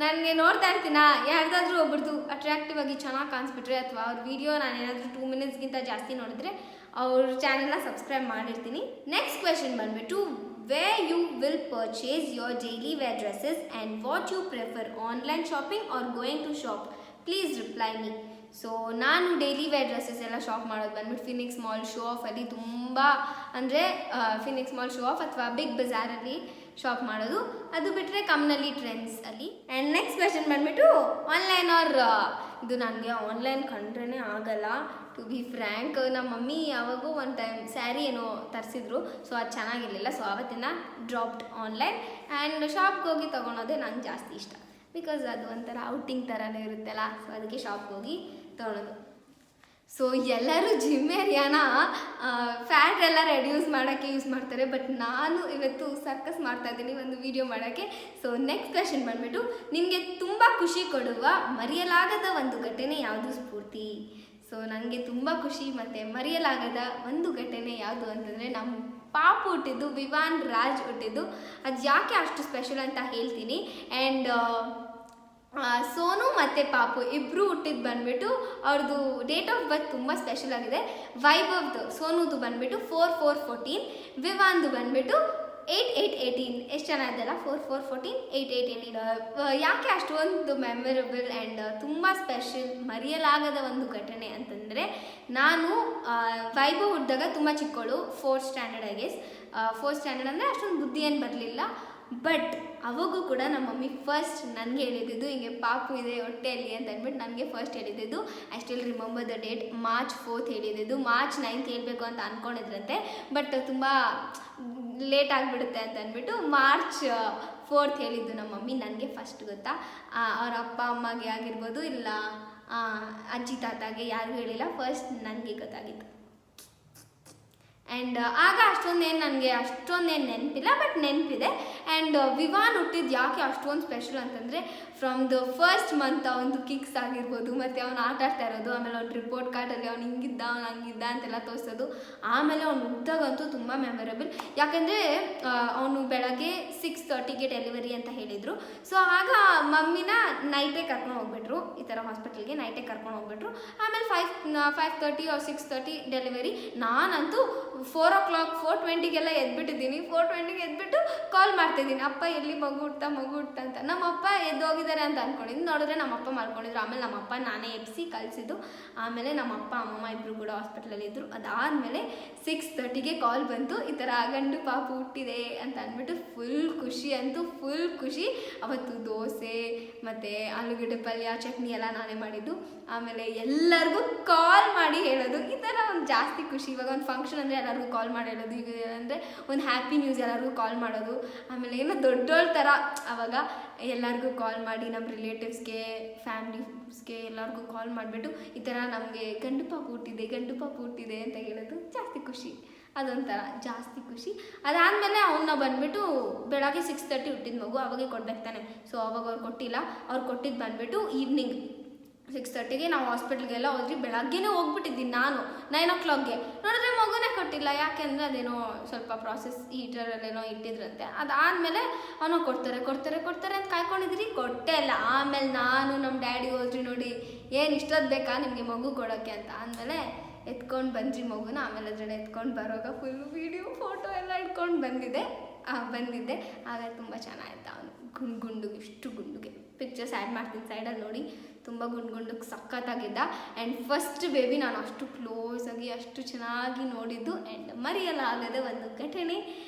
ನನಗೆ ನೋಡ್ತಾ ಇರ್ತೀನ, ಯಾರ್ದಾದ್ರೂ ಒಬ್ರದ್ದು ಅಟ್ರಾಕ್ಟಿವ್ ಆಗಿ ಚೆನ್ನಾಗಿ ಕಾಣಿಸ್ಬಿಟ್ರೆ, ಅಥವಾ ಅವ್ರ ವಿಡಿಯೋ ನಾನು ಏನಾದರೂ 2 minutesಗಿಂತ ಜಾಸ್ತಿ ನೋಡಿದ್ರೆ ಅವ್ರ ಚಾನಲ್ನ ಸಬ್ಸ್ಕ್ರೈಬ್ ಮಾಡಿರ್ತೀನಿ. ನೆಕ್ಸ್ಟ್ ಕ್ವೆಶನ್ ಬಂದ್ಬಿಟ್ಟು, where you will purchase your daily wear dresses and what you prefer, online shopping or going to shop? Please reply me. So ನಾನು ಡೈಲಿ ವೇರ್ ಡ್ರೆಸ್ಸಸ್ ಎಲ್ಲ ಶಾಪ್ ಮಾಡೋದು ಬಂದ್ಬಿಟ್ಟು ಫಿನಿಕ್ಸ್ ಮಾಲ್ ಶೋ ಆಫಲ್ಲಿ, ತುಂಬ ಅಂದರೆ Phoenix mall show of ಅಥವಾ big ಬಜಾರಲ್ಲಿ shop ಮಾಡೋದು. ಅದು ಬಿಟ್ಟರೆ ಕಮ್ನಲ್ಲಿ ಟ್ರೆಂಡ್ಸ್ ಅಲ್ಲಿ. ಆ್ಯಂಡ್ ನೆಕ್ಸ್ಟ್ ಕ್ವೆಶನ್ ಬಂದ್ಬಿಟ್ಟು, ಆನ್ಲೈನ್ ಆರ್ ಇದು ನನಗೆ ಆನ್ಲೈನ್ ಕಂಡ್ರೇ ಆಗಲ್ಲ ಟು ಬಿ ಫ್ರ್ಯಾಂಕ್. ನಮ್ಮ ಮಮ್ಮಿ ಯಾವಾಗೂ ಒಂದು ಟೈಮ್ ಸ್ಯಾರಿ ಏನೋ ತರಿಸಿದ್ರು, ಸೊ ಅದು ಚೆನ್ನಾಗಿರಲಿಲ್ಲ. ಸೊ ಆವತ್ತಿನ ಡ್ರಾಪ್ಡ್ ಆನ್ಲೈನ್. ಆ್ಯಂಡ್ ಶಾಪ್ಗೆ ಹೋಗಿ ತೊಗೊಳೋದೇ ನಂಗೆ ಜಾಸ್ತಿ ಇಷ್ಟ. ಬಿಕಾಸ್ ಅದು ಒಂಥರ ಔಟಿಂಗ್ ಥರನೇ ಇರುತ್ತಲ್ಲ, ಸೊ ಅದಕ್ಕೆ ಶಾಪ್ಗೆ ಹೋಗಿ ತೊಗೊಳೋದು. ಸೊ ಎಲ್ಲರೂ ಜಿಮ್ ಏರಿಯಾನ ಫ್ಯಾಟ್ ಎಲ್ಲ ರೆಡ್ಯೂಸ್ ಮಾಡೋಕ್ಕೆ ಯೂಸ್ ಮಾಡ್ತಾರೆ, ಬಟ್ ನಾನು ಇವತ್ತು ಸರ್ಕಸ್ ಮಾಡ್ತಾಯಿದ್ದೀನಿ ಒಂದು ವಿಡಿಯೋ ಮಾಡೋಕ್ಕೆ. ಸೊ ನೆಕ್ಸ್ಟ್ ಕ್ವೆಶನ್ ಬಂದ್ಬಿಟ್ಟು, ನಿಮಗೆ ತುಂಬ ಖುಷಿ ಕೊಡುವ ಮರೆಯಲಾಗದ ಒಂದು ಘಟನೆ ಯಾವುದು ಸ್ಫೂರ್ತಿ? ಸೊ ನನಗೆ ತುಂಬ ಖುಷಿ ಮತ್ತು ಮರೆಯಲಾಗದ ಒಂದು ಘಟನೆ ಯಾವುದು ಅಂತಂದರೆ, ನಮ್ಮ ಪಾಪು ಹುಟ್ಟಿದ್ದು, ವಿವಾನ್ ರಾಜ್ ಹುಟ್ಟಿದ್ದು. ಅದು ಯಾಕೆ ಅಷ್ಟು ಸ್ಪೆಷಲ್ ಅಂತ ಹೇಳ್ತೀನಿ. ಆ್ಯಂಡ್ ಸೋನು ಮತ್ತು ಪಾಪು ಇಬ್ಬರು ಹುಟ್ಟಿದ್ದು ಬಂದುಬಿಟ್ಟು ಅವ್ರದ್ದು ಡೇಟ್ ಆಫ್ ಬರ್ತ್ ತುಂಬ ಸ್ಪೆಷಲ್ ಆಗಿದೆ. ವೈಭವ್ದು ಸೋನುದು ಬಂದುಬಿಟ್ಟು 4/4/14, ವಿವಾನ್ದು ಬಂದುಬಿಟ್ಟು 8/8/18. ಎಷ್ಟು ಚೆನ್ನಾಗಿದ್ದಲ್ಲ, 4/4/14, 8/8/18. ಯಾಕೆ ಅಷ್ಟೊಂದು ಮೆಮೊರೇಬಲ್ ಆ್ಯಂಡ್ ತುಂಬ ಸ್ಪೆಷಲ್ ಮರೆಯಲಾಗದ ಒಂದು ಘಟನೆ ಅಂತಂದರೆ, ನಾನು ವೈಭವ್ ಹುಟ್ಟಿದಾಗ ತುಂಬ ಚಿಕ್ಕವಳು, 4th standard I guess. 4th standard ಅಂದರೆ ಅಷ್ಟೊಂದು ಬುದ್ಧಿ ಏನು ಬರಲಿಲ್ಲ. ಬಟ್ ಅವಾಗೂ ಕೂಡ ನಮ್ಮ ಮಮ್ಮಿ ಫಸ್ಟ್ ನನಗೆ ಹೇಳಿದ್ದು, ಹಿಂಗೆ ಪಾಪು ಇದೆ ಹೊಟ್ಟೆಯಲ್ಲಿ ಅಂತ ಅಂದ್ಬಿಟ್ಟು ನನಗೆ ಫಸ್ಟ್ ಹೇಳಿದ್ದು. I still remember the date. March 4th ಹೇಳಿದ್ದು. March 9th ಹೇಳಬೇಕು ಅಂತ ಅಂದ್ಕೊಂಡಿದ್ರಂತೆ, ಬಟ್ ತುಂಬ ಲೇಟ್ ಆಗಿಬಿಡುತ್ತೆ ಅಂತ ಅಂದ್ಬಿಟ್ಟು March 4th ಹೇಳಿದ್ದು ನಮ್ಮ ಮಮ್ಮಿ. ನನಗೆ ಫಸ್ಟ್ ಗೊತ್ತಾ, ಅವ್ರ ಅಪ್ಪ ಅಮ್ಮಗೆ ಆಗಿರ್ಬೋದು, ಇಲ್ಲ ಅಜ್ಜಿ ತಾತಾಗೆ ಯಾರಿಗೂ ಹೇಳಿಲ್ಲ, ಫಸ್ಟ್ ನನಗೆ ಗೊತ್ತಾಗಿತ್ತು. ಆ್ಯಂಡ್ ಆಗ ನನಗೆ ಅಷ್ಟೊಂದೇನು ನೆನಪಿಲ್ಲ, ಬಟ್ ನೆನಪಿದೆ. ಆ್ಯಂಡ್ ವಿವಾನ್ ಹುಟ್ಟಿದ್ದು ಯಾಕೆ ಅಷ್ಟೊಂದು ಸ್ಪೆಷಲ್ ಅಂತಂದರೆ, ಫ್ರಮ್ ದ ಫಸ್ಟ್ ಮಂತ್ ಅವನದು ಕಿಕ್ಸ್ ಆಗಿರ್ಬೋದು, ಮತ್ತು ಅವ್ನು ಆಟ ಆಡ್ತಾ ಇರೋದು, ಆಮೇಲೆ ಅವ್ನು ರಿಪೋರ್ಟ್ ಕಾರ್ಡಲ್ಲಿ ಅವ್ನು ಹಿಂಗಿದ್ದ ಅವ್ನು ಹಂಗಿದ್ದ ಅಂತೆಲ್ಲ ತೋರಿಸೋದು. ಆಮೇಲೆ ಅವ್ನು ಹುಟ್ಟಿದಾಗಂತೂ ತುಂಬ ಮೆಮೊರೇಬಲ್. ಯಾಕಂದರೆ ಅವನು ಬೆಳಗ್ಗೆ 6:30ಗೆ ಡೆಲಿವರಿ ಅಂತ ಹೇಳಿದರು. ಸೊ ಆಗ ಮಮ್ಮಿನ ನೈಟೇ ಕರ್ಕೊಂಡು ಹೋಗ್ಬಿಟ್ರು, ಈ ಥರ ಹಾಸ್ಪಿಟಲ್ಗೆ ನೈಟೇ ಕರ್ಕೊಂಡು ಹೋಗ್ಬಿಟ್ರು. ಆಮೇಲೆ 5:30 or 6:30 ಡೆಲಿವರಿ. ನಾನಂತೂ 4 o'clock 4:20ಗೆಲ್ಲ ಎದ್ಬಿಟ್ಟಿದ್ದೀನಿ. 4:20ಗೆ ಎದ್ಬಿಟ್ಟು ಕಾಲ್ ಮಾಡ್ತಿದ್ದೀನಿ, ಅಪ್ಪ ಎಲ್ಲಿ ಮಗು ಹುಟ್ಟ ಅಂತ. ನಮ್ಮ ಅಪ್ಪ ಎದ್ದೋಗಿದ್ದಾರೆ ಅಂತ ಅಂದ್ಕೊಂಡಿದ್ದು, ನೋಡಿದ್ರೆ ನಮ್ಮ ಅಪ್ಪ ಮಾಡ್ಕೊಂಡಿದ್ರು. ಆಮೇಲೆ ನಮ್ಮ ಅಪ್ಪ ನಾನೇ ಎಬ್ಬಿಸಿ ಕಳಿಸಿದ್ದು. ಆಮೇಲೆ ನಮ್ಮ ಅಪ್ಪ ಅಮ್ಮಮ್ಮ ಇಬ್ಬರು ಕೂಡ ಹಾಸ್ಪಿಟ್ಲಲ್ಲಿ ಇದ್ದರು. ಅದಾದಮೇಲೆ 6:30ಗೆ ಕಾಲ್ ಬಂತು, ಈ ಥರ ಗಂಡು ಪಾಪು ಹುಟ್ಟಿದೆ ಅಂತ ಅಂದ್ಬಿಟ್ಟು. ಫುಲ್ ಖುಷಿ. ಅವತ್ತು ದೋಸೆ ಮತ್ತು ಆಲೂಗಡ್ಡೆ ಪಲ್ಯ, ಚಟ್ನಿ ಎಲ್ಲ ನಾನೇ ಮಾಡಿದ್ದು. ಆಮೇಲೆ ಎಲ್ಲರಿಗೂ ಕಾಲ್ ಮಾಡಿ ಹೇಳೋದು, ಈ ಥರ ಒಂದು ಜಾಸ್ತಿ ಖುಷಿ. ಇವಾಗ ಒಂದು ಫಂಕ್ಷನ್ ಅಂದರೆ ಎಲ್ಲರಿಗೂ ಕಾಲ್ ಮಾಡಿ ಹೇಳೋದು, ಈಗ ಅಂದರೆ ಒಂದು ಹ್ಯಾಪಿ ನ್ಯೂಸ್ ಎಲ್ಲರಿಗೂ ಕಾಲ್ ಮಾಡೋದು. ಆಮೇಲೆ ಏನೋ ದೊಡ್ಡೋಳ ಥರ ಅವಾಗ ಎಲ್ಲರಿಗೂ ಕಾಲ್ ಮಾಡಿ, ನಮ್ಮ ರಿಲೇಟಿವ್ಸ್ಗೆ, ಫ್ಯಾಮಿಲೀಸ್ಗೆ ಎಲ್ಲರಿಗೂ ಕಾಲ್ ಮಾಡಿಬಿಟ್ಟು ಈ ಥರ ನಮಗೆ ಗಂಡು ಪಾಪು ಹುಟ್ಟಿದೆ ಅಂತ ಹೇಳೋದು ಜಾಸ್ತಿ ಖುಷಿ. ಅದೊಂಥರ ಜಾಸ್ತಿ ಖುಷಿ. ಅದಾದಮೇಲೆ ಅವನ್ನ ಬಂದುಬಿಟ್ಟು ಬೆಳಗ್ಗೆ 6:30 ಹುಟ್ಟಿದ ಮಗು, ಅವಾಗೆ ಕೊಡ್ಬೇಕು ತಾನೆ. ಸೊ ಅವಾಗ ಅವ್ರು ಕೊಟ್ಟಿಲ್ಲ. ಅವ್ರು ಕೊಟ್ಟಿದ್ದು ಬಂದುಬಿಟ್ಟು ಈವ್ನಿಂಗ್ 6:30ಗೆ ನಾವು ಹಾಸ್ಪಿಟ್ಲ್ಗೆಲ್ಲ ಹೋದ್ರಿ. ಬೆಳಗ್ಗೆನೇ ಹೋಗ್ಬಿಟ್ಟಿದ್ದೀನಿ ನಾನು 9 o'clockಗೆ. ನೋಡಿದ್ರೆ ಮಗು ಮಗುನೇ ಕೊಟ್ಟಿಲ್ಲ. ಯಾಕೆಂದರೆ ಅದೇನೋ ಸ್ವಲ್ಪ ಪ್ರಾಸೆಸ್ ಹೀಟರಲ್ಲೇನೋ ಇಟ್ಟಿದ್ರಂತೆ. ಅದಾದಮೇಲೆ ಅವನು ಕೊಡ್ತಾರೆ ಅಂತ ಕಾಯ್ಕೊಂಡಿದ್ರಿ, ಕೊಟ್ಟೇ ಇಲ್ಲ. ಆಮೇಲೆ ನಾನು ನಮ್ಮ ಡ್ಯಾಡಿ ಹೋದ್ರಿ, ನೋಡಿ ಏನು ಇಷ್ಟೊತ್ತು ಬೇಕಾ ನಿಮಗೆ ಮಗು ಕೊಡೋಕ್ಕೆ ಅಂತ. ಆದಮೇಲೆ ಎತ್ಕೊಂಡು ಬಂದ್ರಿ ಮಗುನ. ಆಮೇಲೆ ಅದರಡೆ ಎತ್ಕೊಂಡು ಬರೋವಾಗ ಫುಲ್ ವೀಡಿಯೋ ಫೋಟೋ ಎಲ್ಲ ಇಟ್ಕೊಂಡು ಬಂದಿದ್ದೆ. ಆಗ ತುಂಬ ಚೆನ್ನಾಗಿತ್ತು. ಅವನು ಗುಂಡುಗೆ, ಇಷ್ಟು ಗುಂಡುಗೆ ಪಿಕ್ಚರ್ಸ್ ಆ್ಯಡ್ ಮಾಡ್ತೀನಿ ಸೈಡಲ್ಲಿ ನೋಡಿ. ತುಂಬ ಗುಂಡುಗೆ ಸಖತ್ತಾಗಿದ್ದ. ಆ್ಯಂಡ್ ಫಸ್ಟ್ ಬೇಬಿ ನಾನು ಅಷ್ಟು ಕ್ಲೋಸಾಗಿ ಅಷ್ಟು ಚೆನ್ನಾಗಿ ನೋಡಿದ್ದು ಆ್ಯಂಡ್ ಮರೆಯಲಾಗದ ಒಂದು ಘಟನೆ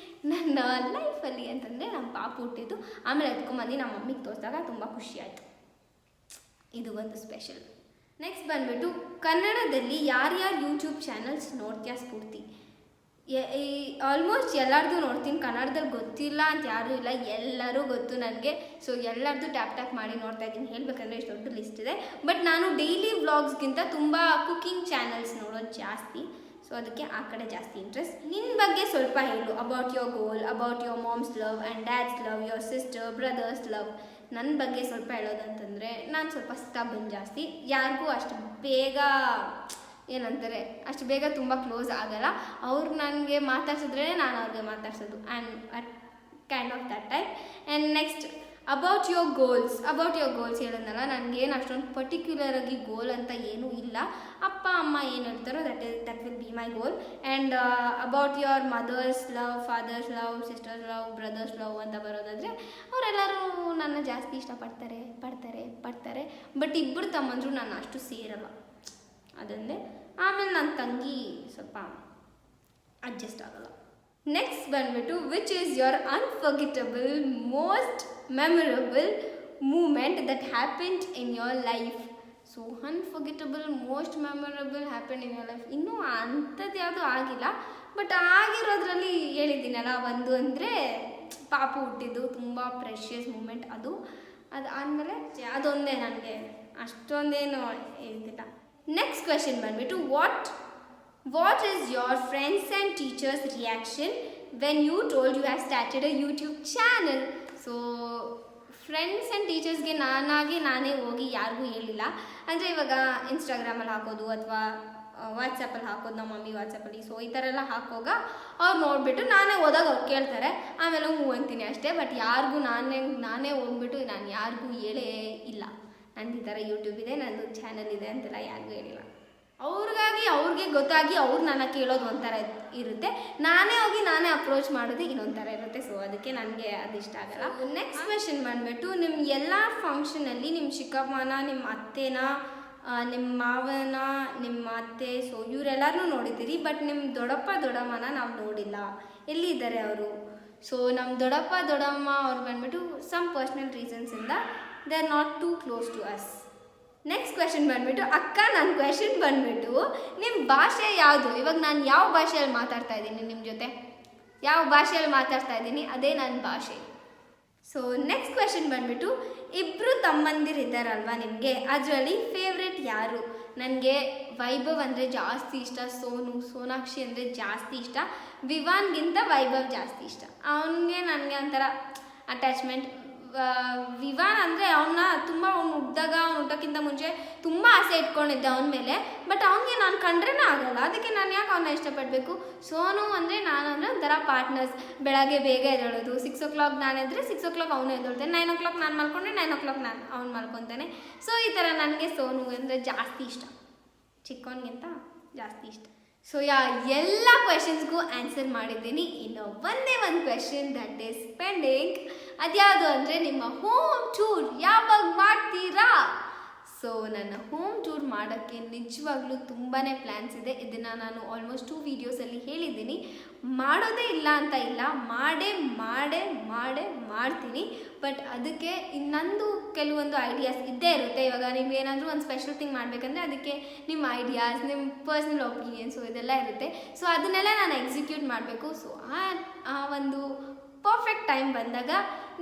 ನನ್ನ ಲೈಫಲ್ಲಿ ಅಂತಂದರೆ ನಮ್ಮ ಪಾಪು ಹುಟ್ಟಿದ್ದು. ಆಮೇಲೆ ಎತ್ಕೊಂಬಂದು ನಮ್ಮ ಮಮ್ಮಿಗೆ ತೋರಿಸಿದಾಗ ತುಂಬ ಖುಷಿ ಆಯಿತು. ಇದು ಒಂದು ಸ್ಪೆಷಲ್. ನೆಕ್ಸ್ಟ್ ಬಂದುಬಿಟ್ಟು ಕನ್ನಡದಲ್ಲಿ ಯಾರ್ಯಾರು ಯೂಟ್ಯೂಬ್ ಚಾನಲ್ಸ್ ನೋಡ್ತೀಯಾ ಸ್ಫೂರ್ತಿ? ಆಲ್ಮೋಸ್ಟ್ ಎಲ್ಲರದು ನೋಡ್ತೀನಿ. ಕನ್ನಡದಲ್ಲಿ ಗೊತ್ತಿಲ್ಲ ಅಂತ ಯಾರೂ ಇಲ್ಲ, ಎಲ್ಲರೂ ಗೊತ್ತು ನನಗೆ. ಸೊ ಎಲ್ಲರದು ಟ್ಯಾಪ್ ಮಾಡಿ ನೋಡ್ತಾ ಇದ್ದೀನಿ. ಹೇಳಬೇಕಂದ್ರೆ ಇಷ್ಟು ದೊಡ್ಡ ಲಿಸ್ಟ್ ಇದೆ. ಬಟ್ ನಾನು ಡೈಲಿ ವ್ಲಾಗ್ಸ್ಗಿಂತ ತುಂಬ ಕುಕಿಂಗ್ ಚಾನಲ್ಸ್ ನೋಡೋದು ಜಾಸ್ತಿ. ಸೊ ಅದಕ್ಕೆ ಆ ಕಡೆ ಜಾಸ್ತಿ ಇಂಟ್ರೆಸ್ಟ್. ನಿನ್ನ ಬಗ್ಗೆ ಸ್ವಲ್ಪ ಹೇಳು. About your goal, about your mom's love and dad's love, your sister brothers love. ನನ್ನ ಬಗ್ಗೆ ಸ್ವಲ್ಪ ಹೇಳೋದಂತಂದರೆ ನಾನು ಸ್ವಲ್ಪ ಸ್ಟಬನ್ ಜಾಸ್ತಿ. ಯಾರಿಗೂ ಅಷ್ಟು ಬೇಗ ಏನಂತಾರೆ ಅಷ್ಟು ಬೇಗ ತುಂಬ ಕ್ಲೋಸ್ ಆಗಲ್ಲ. ಅವ್ರು ನನಗೆ ಮಾತಾಡ್ಸಿದ್ರೆ ನಾನು ಅವ್ರಿಗೆ ಮಾತಾಡ್ಸೋದು. And kind of that type. And next about your goals ಹೇಳೋದಲ್ಲ. ನನಗೇನು ಅಷ್ಟೊಂದು ಪರ್ಟಿಕ್ಯುಲರಾಗಿ ಗೋಲ್ ಅಂತ ಏನೂ ಇಲ್ಲ. ಅಪ್ಪ ಅಮ್ಮ ಏನು ಹೇಳ್ತಾರೋ that will be my goal. And about your mother's love, father's love, sister's love, brother's love ಅಂತ ಬರೋದಾದರೆ ಅವರೆಲ್ಲರೂ ನನ್ನ ಜಾಸ್ತಿ ಇಷ್ಟಪಡ್ತಾರೆ. ಬಟ್ ಇಬ್ಬರು ತಮ್ಮಂದರು ನನ್ನ ಅಷ್ಟು ಸೇರಲ್ಲ, ಅದೊಂದೇ. ಆಮೇಲೆ ನನ್ನ ತಂಗಿ ಸ್ವಲ್ಪ ಅಡ್ಜಸ್ಟ್ ಆಗಲ್ಲ. ನೆಕ್ಸ್ಟ್ ಬಂದುಬಿಟ್ಟು which is your unforgettable most memorable moment that happened in your life? So unforgettable most memorable happened in your life ಇನ್ನೂ ಅಂಥದ್ದು ಯಾವುದೂ ಆಗಿಲ್ಲ. ಬಟ್ ಆಗಿರೋದ್ರಲ್ಲಿ ಹೇಳಿದ್ದೀನಲ್ಲ, ಒಂದು ಅಂದರೆ ಪಾಪು ಹುಟ್ಟಿದ್ದು ತುಂಬ ಪ್ರೆಷಿಯಸ್ ಮೂಮೆಂಟ್. ಅದು ಆದಮೇಲೆ ಅದೊಂದೇ, ನನಗೆ ಅಷ್ಟೊಂದೇನು ಹೇಳ್ತಿಲ್ಲ. ನೆಕ್ಸ್ಟ್ ಕ್ವೆಶನ್ ಬಂದುಬಿಟ್ಟು what is your friends and teachers reaction when you told you have started a YouTube channel? So friends and ಟೀಚರ್ಸ್ಗೆ ನಾನೇ ಹೋಗಿ ಯಾರಿಗೂ ಹೇಳಿಲ್ಲ. ಅಂದರೆ ಇವಾಗ ಇನ್ಸ್ಟಾಗ್ರಾಮಲ್ಲಿ ಹಾಕೋದು ಅಥವಾ ವಾಟ್ಸಪ್ಪಲ್ಲಿ ಹಾಕೋದು, ನಮ್ಮ ಮಮ್ಮಿ ವಾಟ್ಸಪ್ಪಲ್ಲಿ. ಸೊ ಈ ಥರ ಎಲ್ಲ ಹಾಕೋಗ ಅವ್ರು ನೋಡಿಬಿಟ್ಟು ನಾನೇ ಹೋದಾಗ ಅವ್ರು ಕೇಳ್ತಾರೆ, ಆಮೇಲೆ ಹ್ಞೂ ಅಂತೀನಿ ಅಷ್ಟೇ. ಬಟ್ ಯಾರಿಗೂ ನಾನೇ ಹೋಗ್ಬಿಟ್ಟು ನಾನು ಯಾರಿಗೂ ಹೇಳೇ ಇಲ್ಲ. ನನಗೆ ಈ ಥರ ಯೂಟ್ಯೂಬ್ ಇದೆ, ನನ್ನದು ಚಾನಲ್ ಇದೆ ಅಂತೆಲ್ಲ ಯಾರಿಗೂ ಹೇಳಿಲ್ಲ. ಅವ್ರಿಗೆ ಗೊತ್ತಾಗಿ ಅವ್ರು ನನ್ನ ಕೇಳೋದು ಒಂಥರ ಇರುತ್ತೆ, ನಾನೇ ಹೋಗಿ ನಾನೇ ಅಪ್ರೋಚ್ ಮಾಡೋದು ಇನ್ನೊಂಥರ ಇರುತ್ತೆ. ಸೊ ಅದಕ್ಕೆ ನನಗೆ ಅದು ಇಷ್ಟ ಆಗಲ್ಲ. ನೆಕ್ಸ್ಟ್ ಕ್ವೆಶನ್ ಬಂದುಬಿಟ್ಟು ನಿಮ್ಮ ಎಲ್ಲ ಫಂಕ್ಷನಲ್ಲಿ ನಿಮ್ಮ ಚಿಕ್ಕಮ್ಮನ, ನಿಮ್ಮ ಅತ್ತೆನ, ನಿಮ್ಮ ಮಾವನ, ನಿಮ್ಮ ಅತ್ತೆ, ಸೊ ಇವರೆಲ್ಲರೂ ನೋಡಿದ್ದೀರಿ. ಬಟ್ ನಿಮ್ಮ ದೊಡ್ಡಮ್ಮನ ನಾವು ನೋಡಿಲ್ಲ. ಎಲ್ಲಿದ್ದಾರೆ ಅವರು? ಸೊ ನಮ್ಮ ದೊಡ್ಡಮ್ಮ ಅವ್ರು ಬಂದುಬಿಟ್ಟು ಸಮ್ ಪರ್ಸ್ನಲ್ ರೀಸನ್ಸಿಂದ they are not too close to us. Next question ಬಂದುಬಿಟ್ಟು ಅಕ್ಕ, ನನ್ನ ಕ್ವೆಶನ್ ಬಂದುಬಿಟ್ಟು ನಿಮ್ಮ ಭಾಷೆ ಯಾವುದು? ಇವಾಗ ನಾನು ಯಾವ ಭಾಷೆಯಲ್ಲಿ ಮಾತಾಡ್ತಾ ಇದ್ದೀನಿ ನಿಮ್ಮ ಜೊತೆ, ಯಾವ ಭಾಷೆಯಲ್ಲಿ ಮಾತಾಡ್ತಾ ಇದ್ದೀನಿ ಅದೇ ನನ್ನ ಭಾಷೆ. ಸೊ ನೆಕ್ಸ್ಟ್ ಕ್ವೆಶನ್ ಬಂದುಬಿಟ್ಟು ಇಬ್ಬರು ತಮ್ಮಂದಿರು ಇದ್ದಾರಲ್ವ ನಿಮಗೆ, ಅದರಲ್ಲಿ ಫೇವ್ರೆಟ್ ಯಾರು? ನನಗೆ ವೈಭವ್ ಅಂದರೆ ಜಾಸ್ತಿ ಇಷ್ಟ, ಸೋನಾಕ್ಷಿ ಅಂದರೆ ಜಾಸ್ತಿ ಇಷ್ಟ, ವಿವಾನ್ಗಿಂತ ವೈಭವ್ ಜಾಸ್ತಿ ಇಷ್ಟ. ನನಗೆ ಒಂಥರ ಅಟ್ಯಾಚ್ಮೆಂಟ್. ವಿವಾನ್ ಅಂದರೆ ಅವ್ನು ಹುಟ್ಟೋಕ್ಕಿಂತ ಮುಂಚೆ ತುಂಬ ಆಸೆ ಇಟ್ಕೊಂಡಿದ್ದೆ ಅವನ ಮೇಲೆ. ಬಟ್ ಅವನಿಗೆ ನಾನು ಕಂಡ್ರೇ ಆಗಲ್ಲ, ಅದಕ್ಕೆ ನಾನು ಯಾಕೆ ಅವನ್ನ ಇಷ್ಟಪಡಬೇಕು? ಸೋನು ಅಂದರೆ ನಾನು ಅಂದರೆ ಒಂಥರ ಪಾರ್ಟ್ನರ್ಸ್. ಬೆಳಗ್ಗೆ ಬೇಗ ಎದ್ದೇಳೋದು, 6 o'clock ನಾನು ಎದ್ದರೆ 6 o'clock ಅವನು ಎದ್ದೇಳ್ತಾನೆ, 9 o'clock ನಾನು ಮಲ್ಕೊಂಡ್ರೆ 9 o'clock ಅವ್ನು ಮಲ್ಕೊತಾನೆ. ಸೊ ಈ ಥರ ನನಗೆ ಸೋನು ಅಂದರೆ ಜಾಸ್ತಿ ಇಷ್ಟ, ಚಿಕ್ಕವನಿಗಿಂತ ಜಾಸ್ತಿ ಇಷ್ಟ. ಸೊ ಎಲ್ಲ ಕ್ವೆಶನ್ಸ್ಗೂ ಆನ್ಸರ್ ಮಾಡಿದ್ದೀನಿ. ಇನ್ನು ಒಂದೇ ಒಂದು ಕ್ವೆಶನ್ ದಟ್ ಈಸ್ ಪೆಂಡಿಂಗ್. ಅದ್ಯಾವುದು ಅಂದರೆ ನಿಮ್ಮ ಹೋಮ್ ಟೂರ್ ಯಾವಾಗ ಮಾಡ್ತೀರಾ? ಸೊ ನನ್ನ ಹೋಮ್ ಟೂರ್ ಮಾಡೋಕ್ಕೆ ನಿಜವಾಗ್ಲೂ ತುಂಬಾ ಪ್ಲ್ಯಾನ್ಸ್ ಇದೆ. ಇದನ್ನು ನಾನು ಆಲ್ಮೋಸ್ಟ್ 2 ವೀಡಿಯೋಸಲ್ಲಿ ಹೇಳಿದ್ದೀನಿ. ಮಾಡೋದೇ ಇಲ್ಲ ಅಂತ ಇಲ್ಲ, ಮಾಡ್ತೀನಿ. ಬಟ್ ಅದಕ್ಕೆ ಇನ್ನೊಂದು ಕೆಲವೊಂದು ಐಡಿಯಾಸ್ ಇದ್ದೇ ಇರುತ್ತೆ. ಇವಾಗ ನೀವೇನಾದರೂ ಒಂದು ಸ್ಪೆಷಲ್ ಥಿಂಗ್ ಮಾಡಬೇಕಂದ್ರೆ ಅದಕ್ಕೆ ನಿಮ್ಮ ಐಡಿಯಾಸ್, ನಿಮ್ಮ ಪರ್ಸ್ನಲ್ ಒಪಿನಿಯನ್ಸು ಇದೆಲ್ಲ ಇರುತ್ತೆ. ಸೊ ಅದನ್ನೆಲ್ಲ ನಾನು ಎಕ್ಸಿಕ್ಯೂಟ್ ಮಾಡಬೇಕು. ಸೊ ಆ ಒಂದು ಪರ್ಫೆಕ್ಟ್ ಟೈಮ್ ಬಂದಾಗ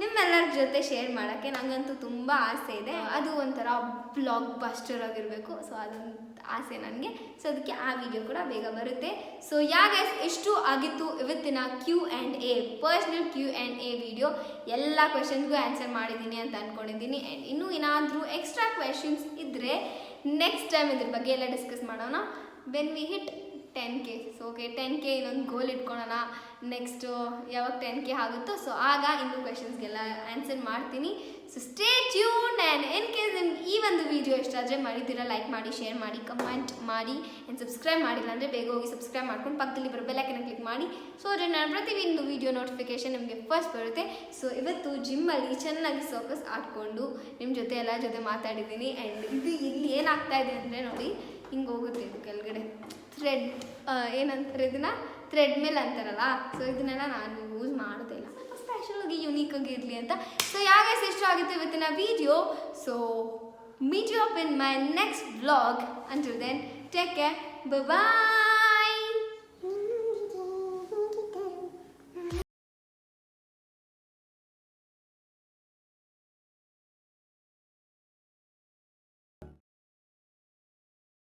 ನಿಮ್ಮೆಲ್ಲರ ಜೊತೆ ಶೇರ್ ಮಾಡೋಕ್ಕೆ ನನಗಂತೂ ತುಂಬ ಆಸೆ ಇದೆ. ಅದು ಒಂಥರ ಬ್ಲಾಗ್ ಬಸ್ಟರ್ ಆಗಿರಬೇಕು. ಸೊ ಅದೊಂದು ಆಸೆ ನನಗೆ. ಸೊ ಅದಕ್ಕೆ ಆ ವಿಡಿಯೋ ಕೂಡ ಬೇಗ ಬರುತ್ತೆ. ಸೊ ಗೈಸ್, ಎಷ್ಟು ಆಗಿತ್ತು ಇವತ್ತಿನ Q&A, ಪರ್ಸ್ನಲ್ Q&A ವಿಡಿಯೋ. ಎಲ್ಲ ಕ್ವೆಶನ್ಸ್ಗೂ ಆನ್ಸರ್ ಮಾಡಿದ್ದೀನಿ ಅಂತ ಅಂದ್ಕೊಂಡಿದ್ದೀನಿ. ಆ್ಯಂಡ್ ಇನ್ನೂ ಏನಾದರೂ ಎಕ್ಸ್ಟ್ರಾ ಕ್ವೆಶನ್ಸ್ ಇದ್ದರೆ ನೆಕ್ಸ್ಟ್ ಟೈಮ್ ಇದ್ರ ಬಗ್ಗೆ ಎಲ್ಲ ಡಿಸ್ಕಸ್ ಮಾಡೋಣ when we hit 10K. So okay 10K ಇನ್ನೊಂದು ಗೋಲ್ ಇಟ್ಕೊಳ್ಳೋಣ. ನೆಕ್ಸ್ಟು ಯಾವಾಗ 10K ಆಗುತ್ತೋ ಸೊ ಆಗ ಇನ್ನೂ ಕ್ವೆಶನ್ಸ್ಗೆಲ್ಲ ಆನ್ಸರ್ ಮಾಡ್ತೀನಿ. So stay tune. And in case ನಿಮ್ಗೆ ಈ ಒಂದು ವಿಡಿಯೋ ಇಷ್ಟ ಆದರೆ ಮಾಡಿದ್ದೀರಾ ಲೈಕ್ ಮಾಡಿ, ಶೇರ್ ಮಾಡಿ, ಕಮೆಂಟ್ ಮಾಡಿ. ಆ್ಯಂಡ್ ಸಬ್ಸ್ಕ್ರೈಬ್ ಮಾಡಿಲ್ಲ ಅಂದರೆ ಬೇಗ ಹೋಗಿ ಸಬ್ಸ್ಕ್ರೈಬ್ ಮಾಡ್ಕೊಂಡು ಪಕ್ಕದಲ್ಲಿ ಬರೋ ಬೆಲ್ ಐಕನ್ನ ಕ್ಲಿಕ್ ಮಾಡಿ. ಸೊ ಅದೇ ನಾನು ಪ್ರತಿಯೊಂದು ವಿಡಿಯೋ ನೋಟಿಫಿಕೇಶನ್ ನಿಮಗೆ ಫಸ್ಟ್ ಬರುತ್ತೆ. ಸೊ ಇವತ್ತು ಜಿಮ್ಮಲ್ಲಿ ಚೆನ್ನಾಗಿ ಸರ್ಕಸ್ ಆಡ್ಕೊಂಡು ನಿಮ್ಮ ಜೊತೆ ಎಲ್ಲ ಜೊತೆ ಮಾತಾಡಿದ್ದೀನಿ. ಆ್ಯಂಡ್ ಇದು ಇಲ್ಲಿ ಏನಾಗ್ತಾ ಇದೆ ಅಂದರೆ ನೋಡಿ, ಹಿಂಗೆ ಹೋಗುತ್ತೆ ಇದು ಕೆಳಗಡೆ ಥ್ರೆಡ್, ಏನಂತಾರೆ ಇದನ್ನು, ಥ್ರೆಡ್ ಮೇಲೆ ಅಂತಾರಲ್ಲ. ಸೊ ಇದನ್ನೆಲ್ಲ ನಾನು ಯೂಸ್ ಮಾಡೋದೇ ಇಲ್ಲ, ಸ್ವಲ್ಪ ಸ್ಪೆಷಲಾಗಿ ಯುನೀಕಾಗಿ ಇರಲಿ ಅಂತ. ಸೊ ಯಾವಾಗ ಇಷ್ಟ ಆಗುತ್ತೆ ಇವತ್ತಿನ video. So meet you up in my next vlog. Until then take care, bye.